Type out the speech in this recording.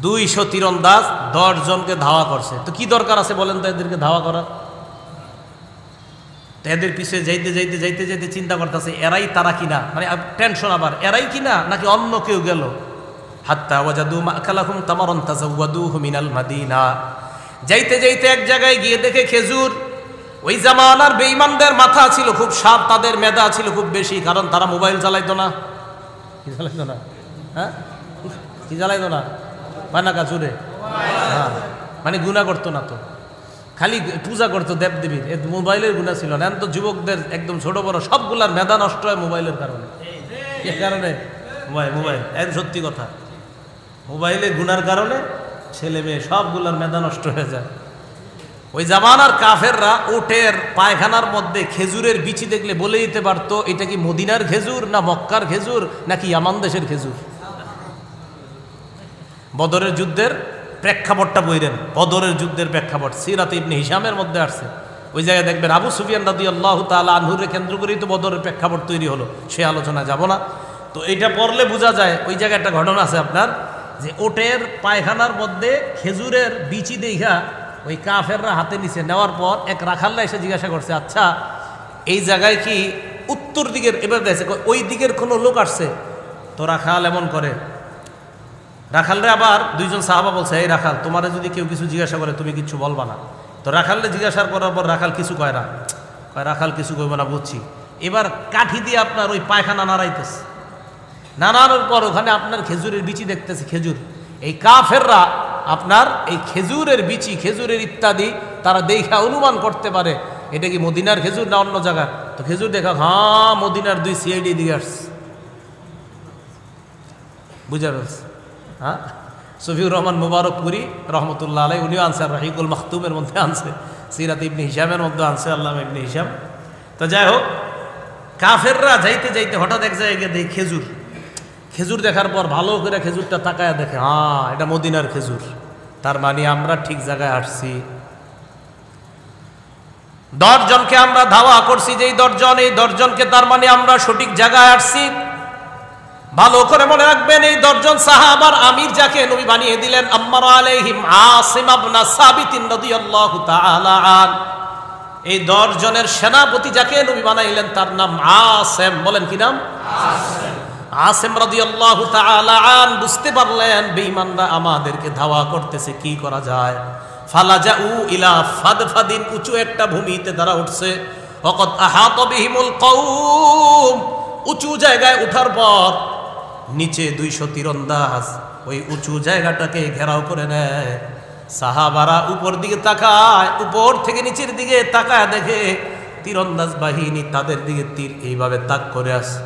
200 তীরন্দাজ 10 জনকে ধাওয়া করছে। তো কি দরকার আছে বলেন তো এদেরকে ধাওয়া করার? এদের পিছিয়ে যাইতে যাইতে যাইতে যাইতে চিন্তা করতেছে এরাই তারা কিনা, মানে টেনশন আবার এরাই কিনা নাকি অন্য কেউ গেল। হাত্তা ওয়াজাদু মা'কালাহুম তামারান তাযাওয়াদুহু মিনাল মাদিনা। যাইতে যাইতে এক জায়গায় গিয়ে দেখে খেজুর। ওই জামানার বেঈমানদের মাথা ছিল খুব শার্প, তাদের মেধা ছিল খুব বেশি, কারণ তারা মোবাইল চালাইতো না। কি চালাইতো না? হ্যাঁ, কি চালাইতো না? বানাকা চুরে, হ্যাঁ, মানে গুনাহ করতো না, তো খালি পূজা করতো দেবদেবীর। মোবাইলের গুনাহ ছিল না। তো যুবকদের একদম ছোট বড় সবগুলার মেধা নষ্ট হয় মোবাইলের কারণে। এ কারণে মোবাইল সত্যি কথা, মোবাইলের গুনার কারণে ছেলে মেয়ে সবগুলার মেধা নষ্ট হয়ে যায়। ওই জামানার কাফেররা উটের পায়খানার মধ্যে খেজুরের বিচি দেখলে বলে দিতে পারতো এটা কি মদিনার খেজুর না মক্কার খেজুর নাকি ইয়ামান দেশের খেজুর। বদরের যুদ্ধের প্রেক্ষাপটটা বইলেন, বদরের যুদ্ধের প্রেক্ষাপট সিরাতে ইবনে হিশামের মধ্যে আসছে। ওই জায়গায় দেখবেন আবু সুফিয়ান রাদিয়াল্লাহু তাআলা আনহুকে কেন্দ্র করেই তো বদরের প্রেক্ষাপট তৈরি হলো, সে আলোচনা যাব না। তো এইটা পড়লে বোঝা যায় ওই জায়গায় একটা ঘটনা আছে আপনার, যে ওটের পায়খানার মধ্যে খেজুরের বিচি দেখা ওই কাফেররা হাতে নিচে নেওয়ার পর এক রাখাল্লা এসে জিজ্ঞাসা করছে, আচ্ছা এই জায়গায় কি উত্তর দিকের, এবার দেখছে ওই দিকের কোনো লোক আসছে? তো রাখাল এমন করে, রাখালরে আবার দুইজন সাহাবা বলছে, এই রাখাল তোমারে যদি কেউ কিছু জিজ্ঞাসা করে তুমি কিছু বলবা না। তো রাখালরে জিজ্ঞাসা করার পর রাখাল কিছু কয় না, কয় রাখাল কিছু কইব না, বুঝছি। এবার কাঠি দিয়ে আপনার ওই পায়খানা নাড়াইতেছে, নাড়ানোর পর ওখানে আপনার খেজুরের বিচি দেখতেছে। খেজুর, এই কাফেররা আপনার এই খেজুরের বিচি, খেজুরের ইত্যাদি তারা দেখা অনুমান করতে পারে এটা কি মদিনার খেজুর না অন্য জায়গার। তো খেজুর দেখা, হ্যাঁ মদিনার 2 সিআইডি দিকে আসছে, বুঝা গেছে। হ্যাঁ, সফিউর রহমান মুবারকপুরি রহমতুল্লাহ আলাই উনিও আনছে, রাহিকুল মাখতুমের মধ্যে আনছে, সিরাত ইবনে হিশামের মধ্যে আনছে, আল্লামা ইবনে হিশাম। তো যাই হোক, কাফেররা যাইতে যাইতে হঠাৎ এক জায়গায় দেখে খেজুর, খেজুর দেখার পর ভালো করে খেজুরটা তাকায় দেখে, হ্যাঁ এটা মদিনার খেজুর, তার মানে আমরা ঠিক জায়গায় আসছি। 10 জনকে আমরা ধাওয়া করছি, যে এই 10 জন, এই 10 জনকে, তার মানে আমরা সঠিক জায়গায় আসছি। ভালো করে মনে রাখবেন, এই 10 জন সাহাবার আমির যাকে নবী বানিয়ে দিলেন, আম্মার আলাইহিম আসিম ইবনে সাবিত রাদিয়াল্লাহু তাআলা আন, এই 10 জনের সেনাপতি যাকে নবী বানাইলেন তার নাম আসিম। বলেন কি নাম? আসিম। আসিম রাদিয়াল্লাহু তাআলা আন বুঝতে পারলেন বেঈমানরা আমাদেরকে ধাওয়া করতেছে, কি করা যায়। ফালাজাউ ইলা ফাদফাদিন, উঁচু একটা ভূমিতে তারা উঠছে। ওয়াকাদ আহাতা বিহিমুল কওম, উঁচু জায়গায় ওঠার পর নিচে 200 তীরন্দাজ ওই উঁচু জায়গাটাকে ঘেরাও করে নেয়। সাহাবারা উপর দিকে তাকায়, উপর থেকে নিচের দিকে তাকায় দেখে তীরন্দাজ বাহিনী তাদের দিকে তীর এইভাবে তাক করে আসে।